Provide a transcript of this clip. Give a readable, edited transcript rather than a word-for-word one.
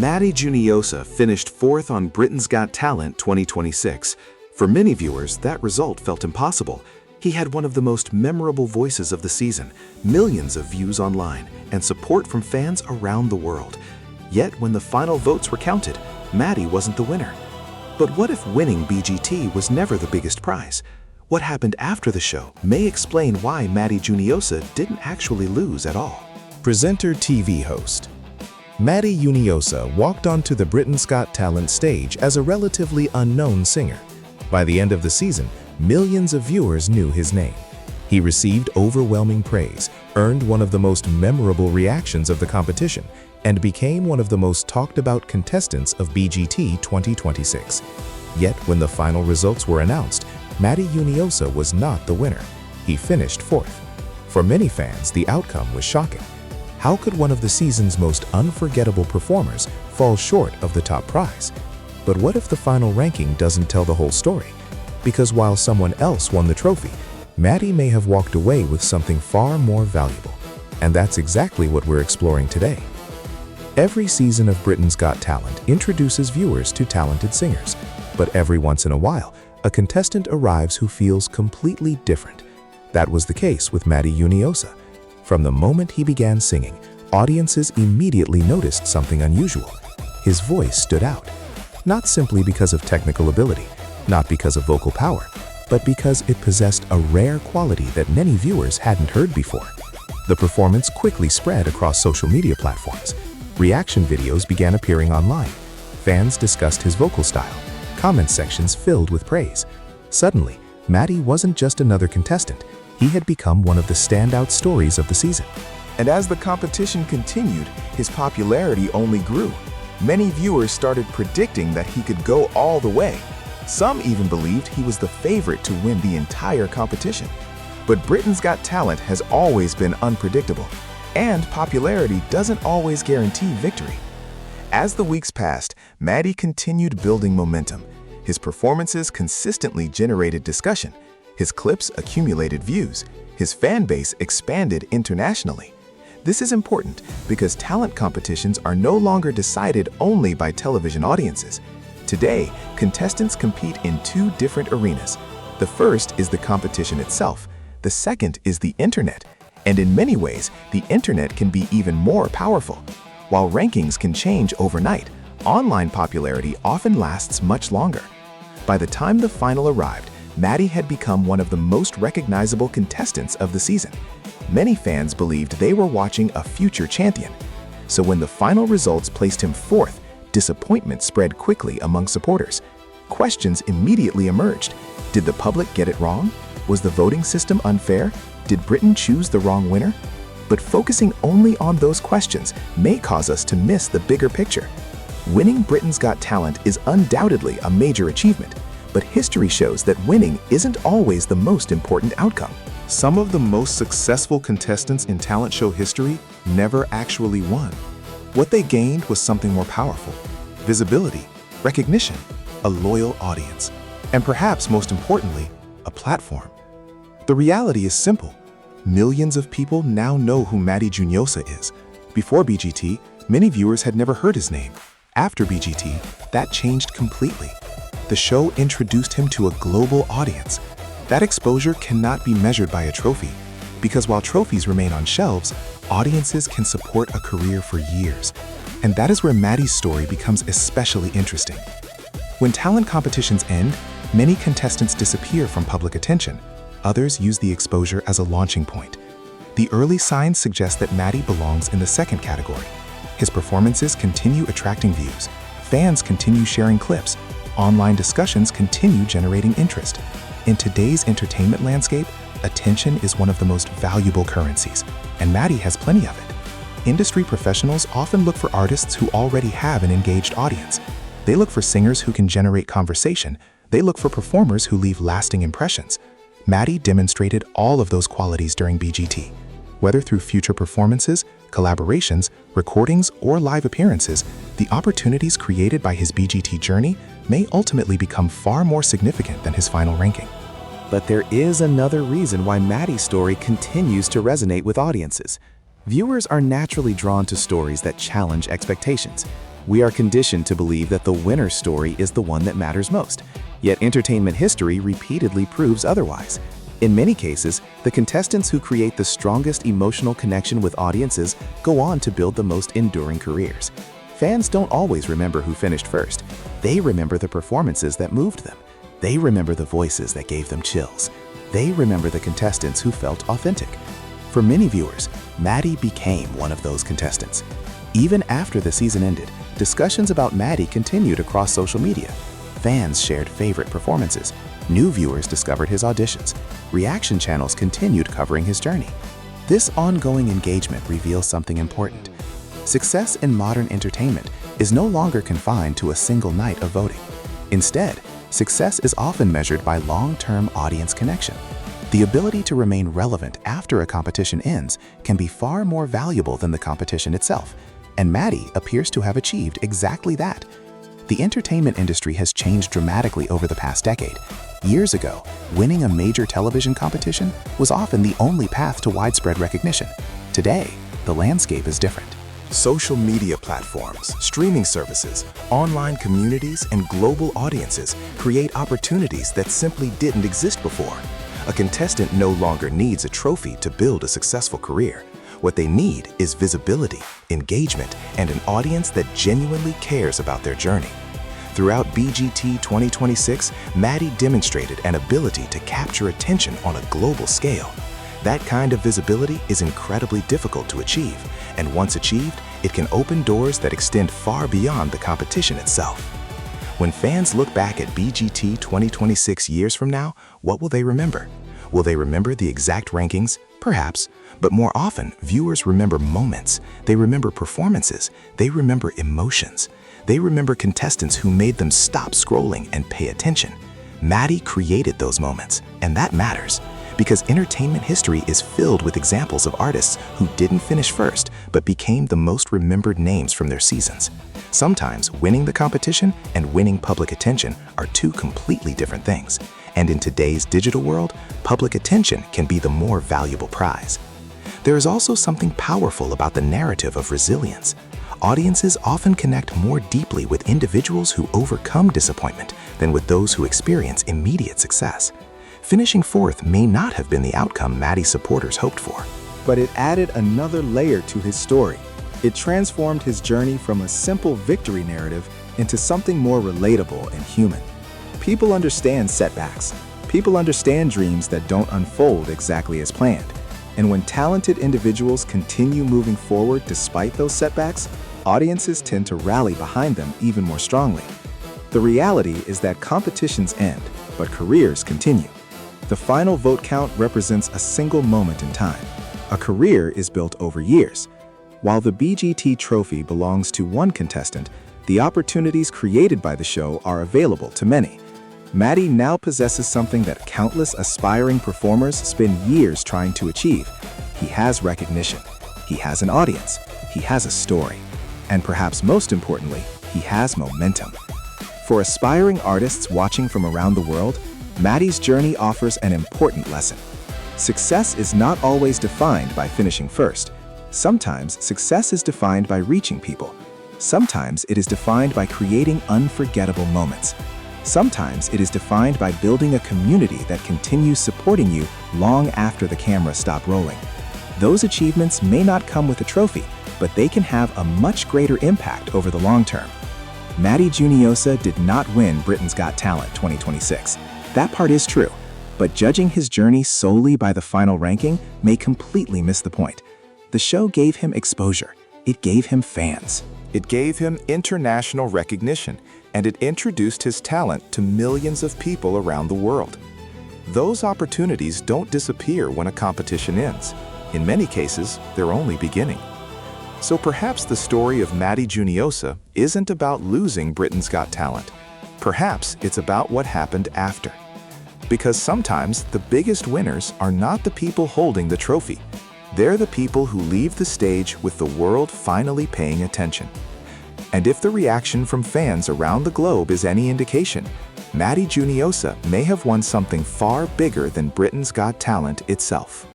Matty Juniosa finished fourth on Britain's Got Talent 2026. For many viewers, that result felt impossible. He had one of the most memorable voices of the season, millions of views online, and support from fans around the world. Yet when the final votes were counted, Matty wasn't the winner. But what if winning BGT was never the biggest prize? What happened after the show may explain why Matty Juniosa didn't actually lose at all. Presenter TV host Matty Juniosa walked onto the Britain's Got Talent stage as a relatively unknown singer. By the end of the season, millions of viewers knew his name. He received overwhelming praise, earned one of the most memorable reactions of the competition, and became one of the most talked about contestants of BGT 2026. Yet when the final results were announced, Matty Juniosa was not the winner. He finished fourth. For many fans, the outcome was shocking. How could one of the season's most unforgettable performers fall short of the top prize? But what if the final ranking doesn't tell the whole story? Because while someone else won the trophy, Matty may have walked away with something far more valuable. And that's exactly what we're exploring today. Every season of Britain's Got Talent introduces viewers to talented singers. But every once in a while, a contestant arrives who feels completely different. That was the case with Matty Juniosa. From the moment he began singing, audiences immediately noticed something unusual. His voice stood out. Not simply because of technical ability, not because of vocal power, but because it possessed a rare quality that many viewers hadn't heard before. The performance quickly spread across social media platforms. Reaction videos began appearing online. Fans discussed his vocal style. Comment sections filled with praise. Suddenly, Matty wasn't just another contestant. He had become one of the standout stories of the season. And as the competition continued, his popularity only grew. Many viewers started predicting that he could go all the way. Some even believed he was the favorite to win the entire competition. But Britain's Got Talent has always been unpredictable, and popularity doesn't always guarantee victory. As the weeks passed, Matty continued building momentum. His performances consistently generated discussion. His clips accumulated views. His fan base expanded internationally. This is important because talent competitions are no longer decided only by television audiences. Today, contestants compete in two different arenas. The first is the competition itself. The second is the internet. And in many ways, the internet can be even more powerful. While rankings can change overnight, online popularity often lasts much longer. By the time the final arrived, Matty had become one of the most recognizable contestants of the season. Many fans believed they were watching a future champion. So when the final results placed him fourth, disappointment spread quickly among supporters. Questions immediately emerged. Did the public get it wrong? Was the voting system unfair? Did Britain choose the wrong winner? But focusing only on those questions may cause us to miss the bigger picture. Winning Britain's Got Talent is undoubtedly a major achievement, but history shows that winning isn't always the most important outcome. Some of the most successful contestants in talent show history never actually won. What they gained was something more powerful: visibility, recognition, a loyal audience, and perhaps most importantly, a platform. The reality is simple. Millions of people now know who Matty Juniosa is. Before BGT, many viewers had never heard his name. After BGT, that changed completely. The show introduced him to a global audience. That exposure cannot be measured by a trophy, because while trophies remain on shelves, audiences can support a career for years. And that is where Matty's story becomes especially interesting. When talent competitions end, many contestants disappear from public attention. Others use the exposure as a launching point. The early signs suggest that Matty belongs in the second category. His performances continue attracting views. Fans continue sharing clips. Online discussions continue generating interest. In today's entertainment landscape, attention is one of the most valuable currencies, and Matty has plenty of it. Industry professionals often look for artists who already have an engaged audience. They look for singers who can generate conversation. They look for performers who leave lasting impressions. Matty demonstrated all of those qualities during BGT. Whether through future performances, collaborations, recordings, or live appearances, the opportunities created by his BGT journey may ultimately become far more significant than his final ranking. But there is another reason why Matty's story continues to resonate with audiences. Viewers are naturally drawn to stories that challenge expectations. We are conditioned to believe that the winner's story is the one that matters most, yet entertainment history repeatedly proves otherwise. In many cases, the contestants who create the strongest emotional connection with audiences go on to build the most enduring careers. Fans don't always remember who finished first. They remember the performances that moved them. They remember the voices that gave them chills. They remember the contestants who felt authentic. For many viewers, Matty became one of those contestants. Even after the season ended, discussions about Matty continued across social media. Fans shared favorite performances. New viewers discovered his auditions. Reaction channels continued covering his journey. This ongoing engagement reveals something important. Success in modern entertainment is no longer confined to a single night of voting. Instead, success is often measured by long-term audience connection. The ability to remain relevant after a competition ends can be far more valuable than the competition itself, and Matty appears to have achieved exactly that. The entertainment industry has changed dramatically over the past decade. Years ago, winning a major television competition was often the only path to widespread recognition. Today, the landscape is different. Social media platforms, streaming services, online communities, and global audiences create opportunities that simply didn't exist before. A contestant no longer needs a trophy to build a successful career. What they need is visibility, engagement, and an audience that genuinely cares about their journey. Throughout BGT 2026, Matty demonstrated an ability to capture attention on a global scale. That kind of visibility is incredibly difficult to achieve, and once achieved, it can open doors that extend far beyond the competition itself. When fans look back at BGT 2026 years from now, what will they remember? Will they remember the exact rankings? Perhaps, but more often, viewers remember moments. They remember performances. They remember emotions. They remember contestants who made them stop scrolling and pay attention. Matty created those moments, and that matters, because entertainment history is filled with examples of artists who didn't finish first, but became the most remembered names from their seasons. Sometimes winning the competition and winning public attention are two completely different things. And in today's digital world, public attention can be the more valuable prize. There is also something powerful about the narrative of resilience. Audiences often connect more deeply with individuals who overcome disappointment than with those who experience immediate success. Finishing fourth may not have been the outcome Matty's supporters hoped for. But it added another layer to his story. It transformed his journey from a simple victory narrative into something more relatable and human. People understand setbacks. People understand dreams that don't unfold exactly as planned. And when talented individuals continue moving forward despite those setbacks, audiences tend to rally behind them even more strongly. The reality is that competitions end, but careers continue. The final vote count represents a single moment in time. A career is built over years. While the BGT trophy belongs to one contestant, the opportunities created by the show are available to many. Matty now possesses something that countless aspiring performers spend years trying to achieve. He has recognition. He has an audience. He has a story. And perhaps most importantly, he has momentum. For aspiring artists watching from around the world, Matty's journey offers an important lesson. Success is not always defined by finishing first. Sometimes success is defined by reaching people. Sometimes it is defined by creating unforgettable moments. Sometimes it is defined by building a community that continues supporting you long after the camera stops rolling. Those achievements may not come with a trophy, but they can have a much greater impact over the long term. Matty Juniosa did not win Britain's Got Talent 2026. That part is true, but judging his journey solely by the final ranking may completely miss the point. The show gave him exposure. It gave him fans. It gave him international recognition, and it introduced his talent to millions of people around the world. Those opportunities don't disappear when a competition ends. In many cases, they're only beginning. So perhaps the story of Matty Juniosa isn't about losing Britain's Got Talent. Perhaps it's about what happened after. Because sometimes the biggest winners are not the people holding the trophy. They're the people who leave the stage with the world finally paying attention. And if the reaction from fans around the globe is any indication, Matty Juniosa may have won something far bigger than Britain's Got Talent itself.